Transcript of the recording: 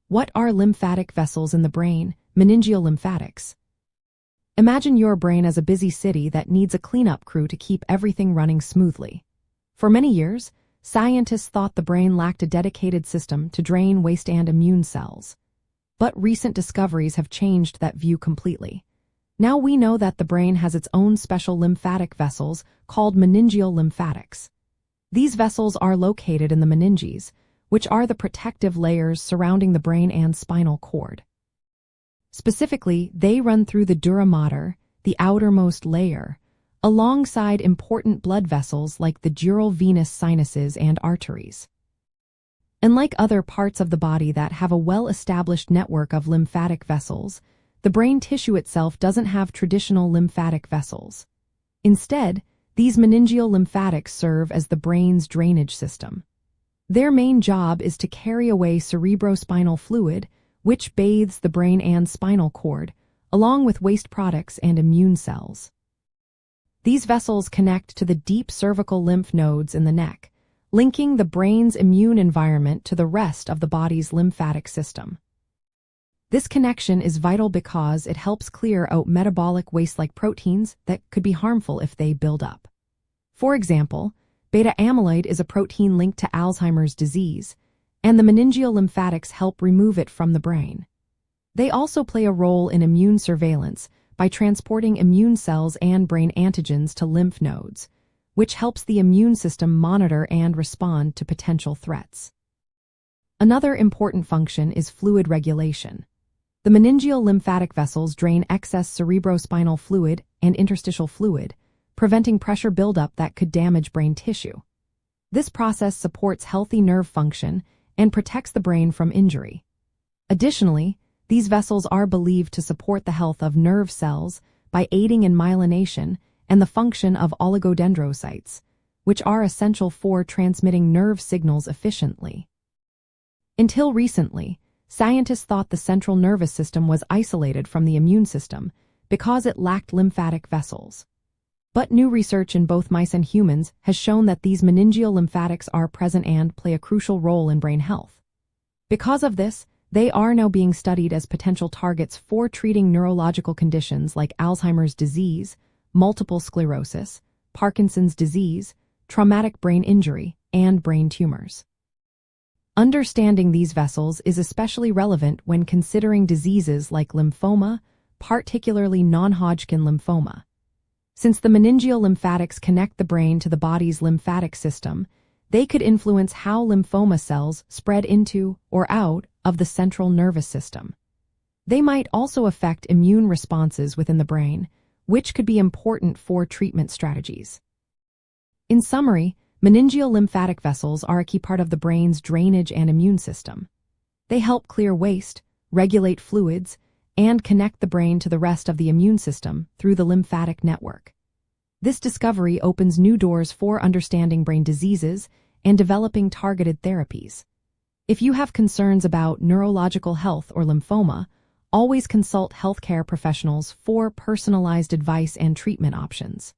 What are lymphatic vessels in the brain, meningeal lymphatics? Imagine your brain as a busy city that needs a cleanup crew to keep everything running smoothly. For many years, scientists thought the brain lacked a dedicated system to drain waste and immune cells. But recent discoveries have changed that view completely. Now we know that the brain has its own special lymphatic vessels called meningeal lymphatics. These vessels are located in the meninges, which are the protective layers surrounding the brain and spinal cord. Specifically, they run through the dura mater, the outermost layer, alongside important blood vessels like the dural venous sinuses and arteries. Unlike other parts of the body that have a well-established network of lymphatic vessels, the brain tissue itself doesn't have traditional lymphatic vessels. Instead, these meningeal lymphatics serve as the brain's drainage system. Their main job is to carry away cerebrospinal fluid, which bathes the brain and spinal cord, along with waste products and immune cells. These vessels connect to the deep cervical lymph nodes in the neck, linking the brain's immune environment to the rest of the body's lymphatic system. This connection is vital because it helps clear out metabolic waste like proteins that could be harmful if they build up. For example, beta amyloid is a protein linked to Alzheimer's disease, and the meningeal lymphatics help remove it from the brain. They also play a role in immune surveillance by transporting immune cells and brain antigens to lymph nodes, which helps the immune system monitor and respond to potential threats. Another important function is fluid regulation. The meningeal lymphatic vessels drain excess cerebrospinal fluid and interstitial fluid, preventing pressure buildup that could damage brain tissue. This process supports healthy nerve function and protects the brain from injury. Additionally, these vessels are believed to support the health of nerve cells by aiding in myelination and the function of oligodendrocytes, which are essential for transmitting nerve signals efficiently. Until recently, scientists thought the central nervous system was isolated from the immune system because it lacked lymphatic vessels. But new research in both mice and humans has shown that these meningeal lymphatics are present and play a crucial role in brain health. Because of this, they are now being studied as potential targets for treating neurological conditions like Alzheimer's disease, multiple sclerosis, Parkinson's disease, traumatic brain injury, and brain tumors. Understanding these vessels is especially relevant when considering diseases like lymphoma, particularly non-Hodgkin lymphoma. Since the meningeal lymphatics connect the brain to the body's lymphatic system, they could influence how lymphoma cells spread into or out of the central nervous system. They might also affect immune responses within the brain, which could be important for treatment strategies. In summary, meningeal lymphatic vessels are a key part of the brain's drainage and immune system. They help clear waste, regulate fluids, and connect the brain to the rest of the immune system through the lymphatic network. This discovery opens new doors for understanding brain diseases and developing targeted therapies. If you have concerns about neurological health or lymphoma, always consult healthcare professionals for personalized advice and treatment options.